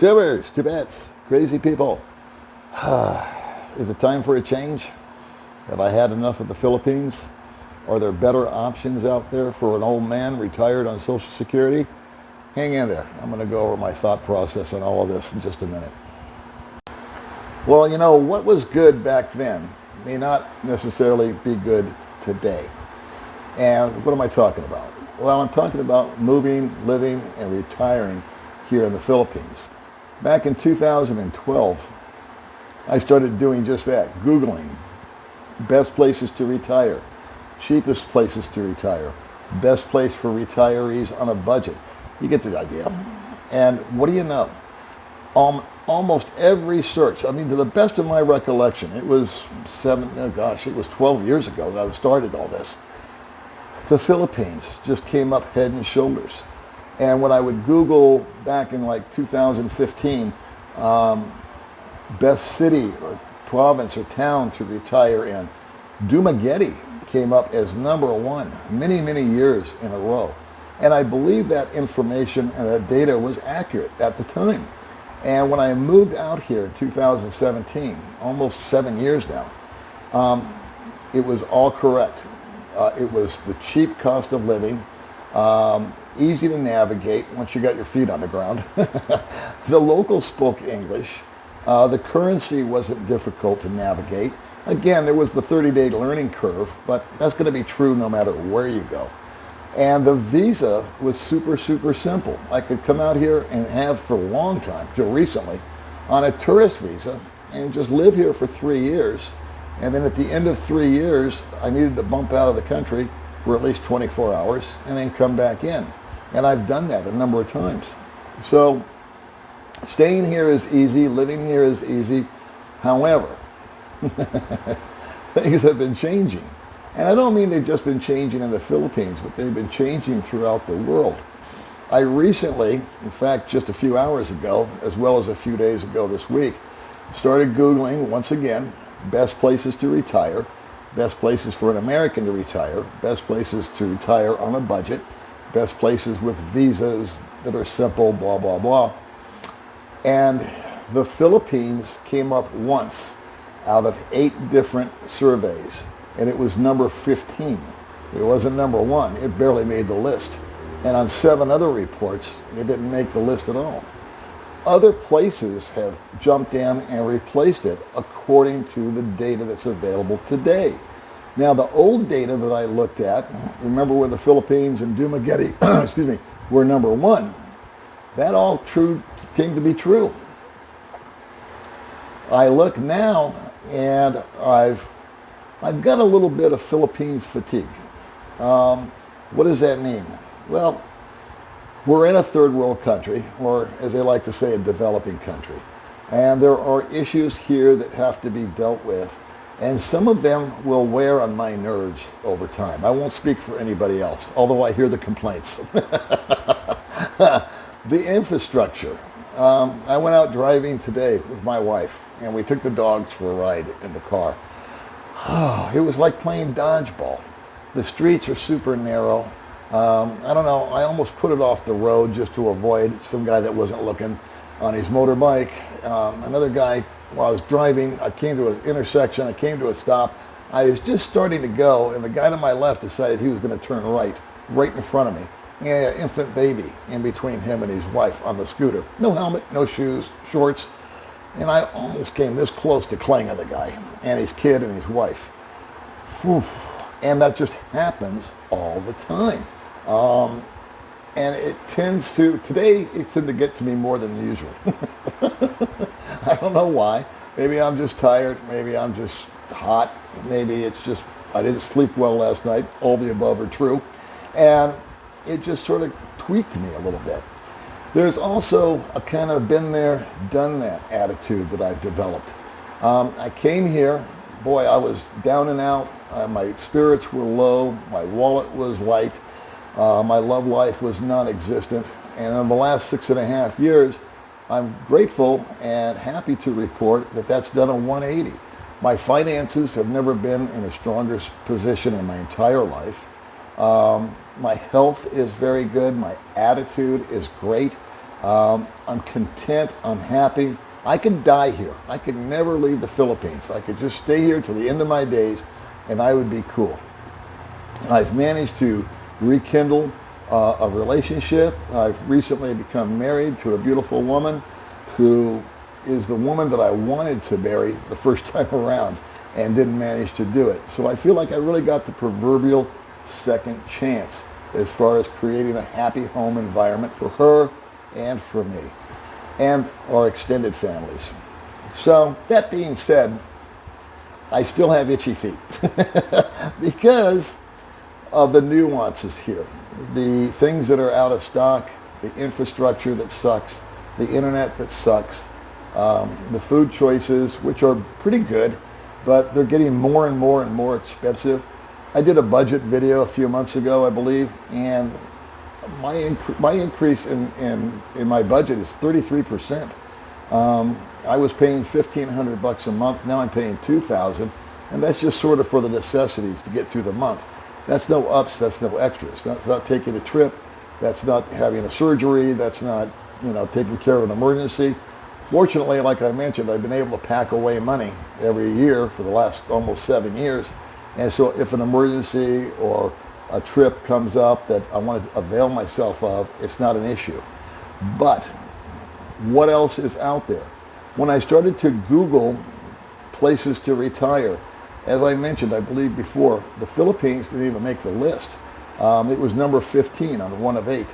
Tubers, Tibets, crazy people. Is it time for a change? Have I had enough of the Philippines? Are there better options out there for an old man retired on Social Security? Hang in there. I'm going to go over my thought process on all of this in just a minute. Well, you know, what was good back then may not necessarily be good today. And what am I talking about? Well, I'm talking about moving, living, and retiring here in the Philippines. Back in 2012, I started doing just that, Googling best places to retire, cheapest places to retire, best place for retirees on a budget. You get the idea. And what do you know? Almost every search, I mean, to the best of my recollection, it was 12 years ago that I started all this. The Philippines just came up head and shoulders. And when I would Google back in like 2015, best city or province or town to retire in, Dumaguete came up as number one many, many years in a row. And I believe that information and that data was accurate at the time. And when I moved out here in 2017, almost 7 years now, it was all correct. It was the cheap cost of living, easy to navigate once you got your feet on the ground. The locals spoke English. The currency wasn't difficult to navigate. Again, there was the 30-day learning curve, but that's going to be true no matter where you go. And the visa was super, super simple. I could come out here and have for a long time, till recently, on a tourist visa and just live here for 3 years. And then at the end of 3 years, I needed to bump out of the country for at least 24 hours and then come back in. And I've done that a number of times. So staying here is easy, living here is easy. However, things have been changing. And I don't mean they've just been changing in the Philippines, but they've been changing throughout the world. I recently, in fact, just a few hours ago, as well as a few days ago this week, started Googling once again, best places to retire, best places for an American to retire, best places to retire on a budget, best places with visas that are simple, blah, blah, blah. And the Philippines came up once out of 8 different surveys, and it was number 15. It wasn't number 1. It barely made the list. And on 7 other reports, it didn't make the list at all. Other places have jumped in and replaced it according to the data that's available today. Now, the old data that I looked at, remember when the Philippines and Dumaguete, were number 1, that all came to be true. I look now and I've got a little bit of Philippines fatigue. What does that mean? Well, we're in a third world country, or as they like to say, a developing country. And there are issues here that have to be dealt with. And some of them will wear on my nerves over time. I won't speak for anybody else, although I hear the complaints. The infrastructure. I went out driving today with my wife, and we took the dogs for a ride in the car. It was like playing dodgeball. The streets are super narrow. I don't know, I almost put it off the road just to avoid some guy that wasn't looking on his motorbike. Another guy, while I was driving, I came to an intersection, I came to a stop. I was just starting to go, and the guy to my left decided he was going to turn right in front of me. He had an infant baby in between him and his wife on the scooter. No helmet, no shoes, shorts. And I almost came this close to clanging the guy and his kid and his wife. Whew. And that just happens all the time. And it tends to, today it tended to get to me more than usual. I don't know why. Maybe I'm just tired. Maybe I'm just hot. Maybe it's just, I didn't sleep well last night. All the above are true. And it just sort of tweaked me a little bit. There's also a kind of been there, done that attitude that I've developed. I came here, boy, I was down and out. My spirits were low. My wallet was light. My love life was non-existent. And in the last 6.5 years, I'm grateful and happy to report that that's done a 180. My finances have never been in a stronger position in my entire life. My health is very good. My attitude is great. I'm content. I'm happy. I could die here. I could never leave the Philippines. I could just stay here till the end of my days, and I would be cool. I've managed to rekindle a relationship. I've recently become married to a beautiful woman who is the woman that I wanted to marry the first time around and didn't manage to do it. So I feel like I really got the proverbial second chance as far as creating a happy home environment for her and for me and our extended families. So that being said, I still have itchy feet because of the nuances here. The things that are out of stock, the infrastructure that sucks, the internet that sucks, the food choices, which are pretty good, but they're getting more and more and more expensive. I did a budget video a few months ago, I believe, and my increase in my budget is 33%. I was paying $1,500 a month. Now I'm paying $2,000, and that's just sort of for the necessities to get through the month. That's no ups. That's no extras. That's not taking a trip. That's not having a surgery. That's not, taking care of an emergency. Fortunately, like I mentioned, I've been able to pack away money every year for the last almost 7 years. And so if an emergency or a trip comes up that I want to avail myself of, it's not an issue. But what else is out there? When I started to Google places to retire, as I mentioned, I believe before, the Philippines didn't even make the list. It was number 15 on one of 8.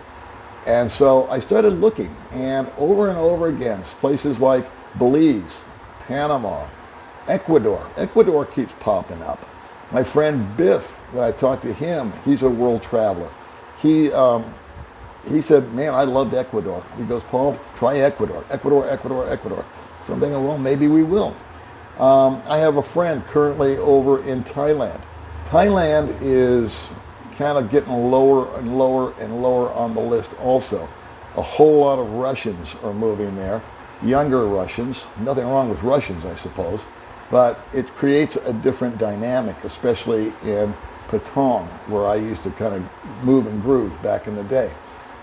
And so I started looking, and over again, places like Belize, Panama, Ecuador. Ecuador keeps popping up. My friend Biff, when I talked to him, he's a world traveler. He said, man, I loved Ecuador. He goes, Paul, try Ecuador. Ecuador. So I'm thinking, well, maybe we will. I have a friend currently over in Thailand. Thailand is kind of getting lower and lower on the list also. A whole lot of Russians are moving there, younger Russians. Nothing wrong with Russians, I suppose, but it creates a different dynamic, especially in Patong, where I used to kind of move and groove back in the day.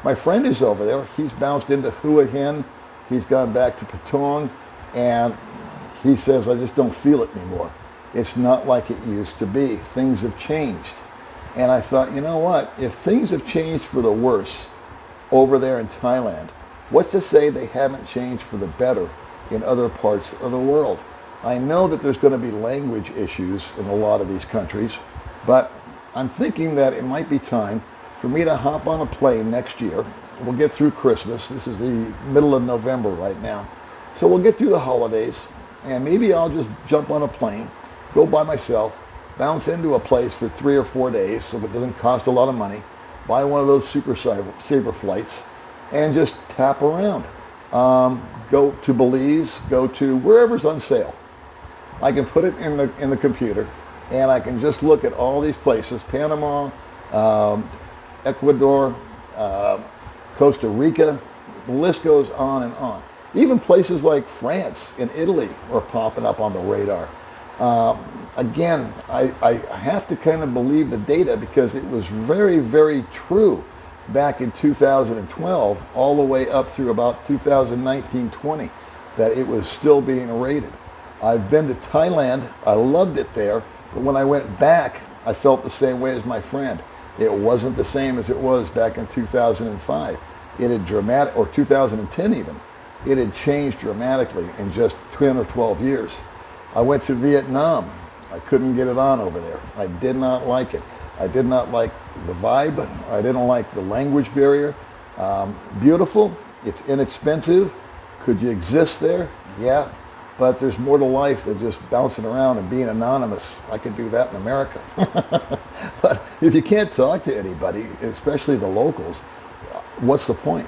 My friend is over there. He's bounced into Hua Hin. He's gone back to Patong, and he says, I just don't feel it anymore. It's not like it used to be. Things have changed. And I thought, you know what? If things have changed for the worse over there in Thailand, what's to say they haven't changed for the better in other parts of the world? I know that there's going to be language issues in a lot of these countries, but I'm thinking that it might be time for me to hop on a plane next year. We'll get through Christmas. This is the middle of November right now. So we'll get through the holidays, and maybe I'll just jump on a plane, go by myself, bounce into a place for 3 or 4 days so it doesn't cost a lot of money, buy one of those Super Saver flights, and just tap around. Go to Belize, go to wherever's on sale. I can put it in the computer, and I can just look at all these places, Panama, Ecuador, Costa Rica, the list goes on and on. Even places like France and Italy are popping up on the radar. Again, I have to kind of believe the data because it was very, very true back in 2012 all the way up through about 2019-20 that it was still being rated. I've been to Thailand. I loved it there. But when I went back, I felt the same way as my friend. It wasn't the same as it was back in 2005. It had or 2010 even. It had changed dramatically in just 10 or 12 years. I went to Vietnam. I couldn't get it on over there. I did not like it. I did not like the vibe. I didn't like the language barrier. Beautiful. It's inexpensive. Could you exist there? Yeah. But there's more to life than just bouncing around and being anonymous. I could do that in America. But if you can't talk to anybody, especially the locals, what's the point?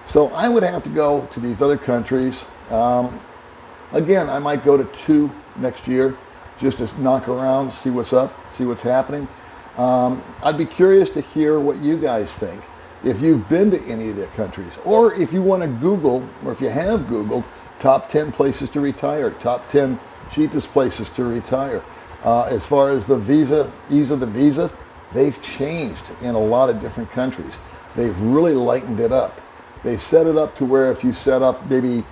So I would have to go to these other countries. Again, I might go to 2 next year just to knock around, see what's up, see what's happening. I'd be curious to hear what you guys think. If you've been to any of the countries, or if you want to Google, or if you have Googled, top 10 places to retire, top 10 cheapest places to retire. As far as the ease of the visa, they've changed in a lot of different countries. They've really lightened it up. They set it up to where if you set up maybe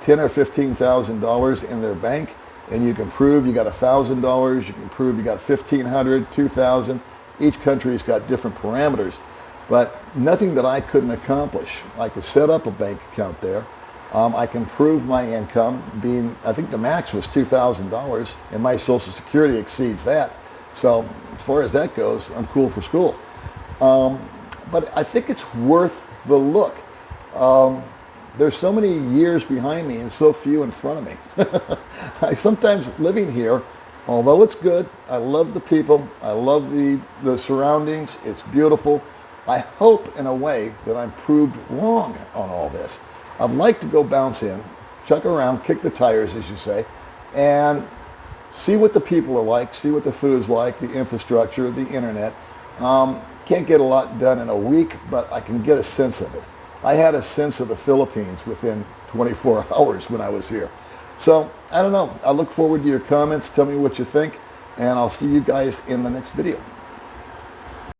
$10,000 or $15,000 in their bank, and you can prove you got $1,000, you can prove you got 1,500, 2,000. Each country's got different parameters, but nothing that I couldn't accomplish. I could set up a bank account there. I can prove my income being, I think the max was $2,000, and my Social Security exceeds that. So as far as that goes, I'm cool for school. But I think it's worth the look. There's so many years behind me and so few in front of me. I sometimes living here, although it's good, I love the people, I love the surroundings, it's beautiful. I hope in a way that I'm proved wrong on all this. I'd like to go bounce in, check around, kick the tires, as you say, and see what the people are like, see what the food's like, the infrastructure, the internet. Can't get a lot done in a week, but I can get a sense of it. I had a sense of the Philippines within 24 hours when I was here. So, I don't know. I look forward to your comments. Tell me what you think, and I'll see you guys in the next video.